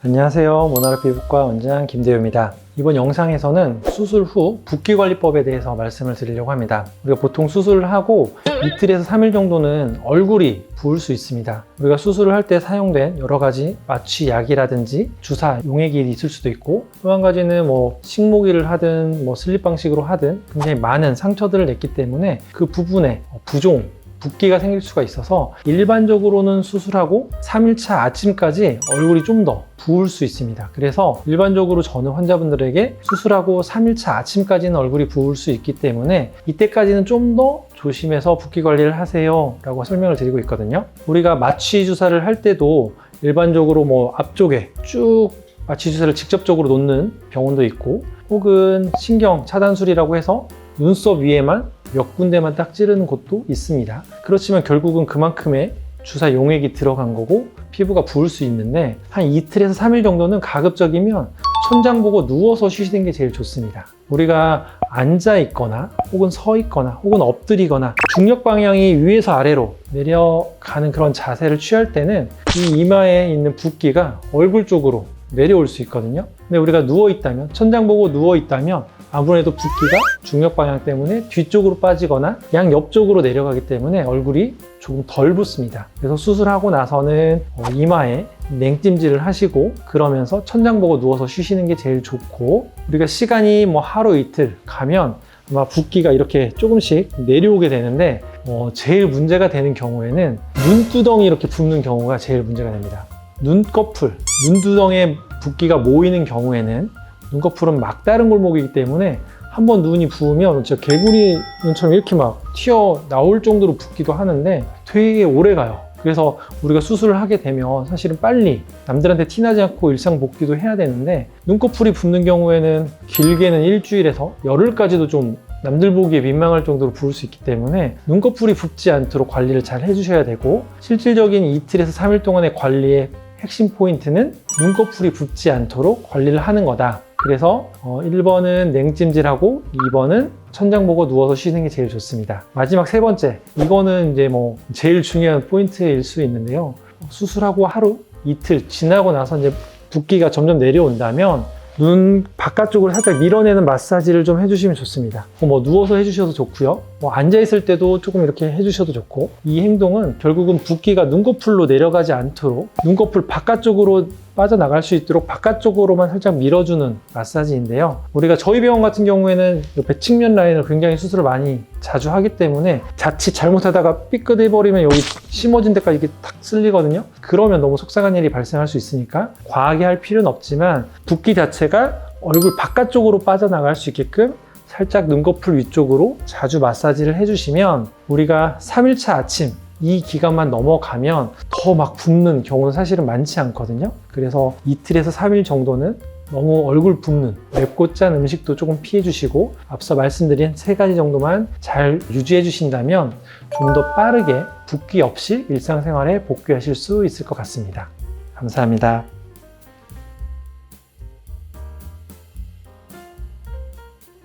안녕하세요. 모나라 피부과 원장 김대효입니다. 이번 영상에서는 수술 후 붓기관리법에 대해서 말씀을 드리려고 합니다. 우리가 보통 수술을 하고 이틀에서 3일 정도는 얼굴이 부을 수 있습니다. 우리가 수술을 할 때 사용된 여러 가지 마취약이라든지 주사, 용액이 있을 수도 있고, 또 한 가지는 식모기를 하든 슬립 방식으로 하든 굉장히 많은 상처들을 냈기 때문에 그 부분에 부종, 붓기가 생길 수가 있어서 일반적으로는 수술하고 3일차 아침까지 얼굴이 좀 더 부을 수 있습니다. 그래서 일반적으로 저는 환자분들에게 수술하고 3일차 아침까지는 얼굴이 부을 수 있기 때문에 이때까지는 좀 더 조심해서 붓기 관리를 하세요 라고 설명을 드리고 있거든요. 우리가 마취 주사를 할 때도 일반적으로 앞쪽에 쭉 마취 주사를 직접적으로 놓는 병원도 있고, 혹은 신경 차단술이라고 해서 눈썹 위에만 몇 군데만 딱 찌르는 곳도 있습니다. 그렇지만 결국은 그만큼의 주사 용액이 들어간 거고 피부가 부을 수 있는데, 한 이틀에서 3일 정도는 가급적이면 천장 보고 누워서 쉬시는 게 제일 좋습니다. 우리가 앉아 있거나 혹은 서 있거나 혹은 엎드리거나 중력 방향이 위에서 아래로 내려가는 그런 자세를 취할 때는 이 이마에 있는 붓기가 얼굴 쪽으로 내려올 수 있거든요. 근데 우리가 누워 있다면, 천장 보고 누워 있다면 아무래도 붓기가 중력 방향 때문에 뒤쪽으로 빠지거나 양 옆쪽으로 내려가기 때문에 얼굴이 조금 덜 붓습니다. 그래서 수술하고 나서는 이마에 냉찜질을 하시고 그러면서 천장 보고 누워서 쉬시는 게 제일 좋고, 우리가 시간이 하루 이틀 가면 아마 붓기가 이렇게 조금씩 내려오게 되는데, 제일 문제가 되는 경우에는 눈두덩이 이렇게 붓는 경우가 제일 문제가 됩니다. 눈꺼풀, 눈두덩이에 붓기가 모이는 경우에는, 눈꺼풀은 막다른 골목이기 때문에 한번 눈이 부으면 진짜 개구리 눈처럼 이렇게 튀어나올 정도로 붓기도 하는데 되게 오래 가요. 그래서 우리가 수술을 하게 되면 사실은 빨리 남들한테 티나지 않고 일상 복귀도 해야 되는데, 눈꺼풀이 붓는 경우에는 길게는 일주일에서 열흘까지도 좀 남들 보기에 민망할 정도로 부을 수 있기 때문에 눈꺼풀이 붓지 않도록 관리를 잘 해주셔야 되고, 실질적인 이틀에서 3일 동안의 관리의 핵심 포인트는 눈꺼풀이 붓지 않도록 관리를 하는 거다. 그래서 1번은 냉찜질하고 2번은 천장 보고 누워서 쉬는 게 제일 좋습니다. 마지막 세 번째, 이거는 이제 제일 중요한 포인트일 수 있는데요. 수술하고 하루, 이틀 지나고 나서 이제 붓기가 점점 내려온다면 눈 바깥쪽으로 살짝 밀어내는 마사지를 좀 해주시면 좋습니다. 누워서 해주셔도 좋고요. 앉아있을 때도 조금 이렇게 해주셔도 좋고, 이 행동은 결국은 붓기가 눈꺼풀로 내려가지 않도록 눈꺼풀 바깥쪽으로 빠져나갈 수 있도록 바깥쪽으로만 살짝 밀어주는 마사지인데요. 우리가 저희 병원 같은 경우에는 옆에 측면 라인을 굉장히 수술을 많이 자주 하기 때문에 자칫 잘못하다가 삐끗해버리면 여기 심어진 데까지 이렇게 탁 쓸리거든요. 그러면 너무 속상한 일이 발생할 수 있으니까 과하게 할 필요는 없지만 붓기 자체가 얼굴 바깥쪽으로 빠져나갈 수 있게끔 살짝 눈꺼풀 위쪽으로 자주 마사지를 해주시면, 우리가 3일차 아침 이 기간만 넘어가면 더 붓는 경우는 사실은 많지 않거든요. 그래서 이틀에서 3일 정도는 너무 얼굴 붓는 맵고 짠 음식도 조금 피해 주시고, 앞서 말씀드린 세 가지 정도만 잘 유지해 주신다면 좀 더 빠르게 붓기 없이 일상생활에 복귀하실 수 있을 것 같습니다. 감사합니다.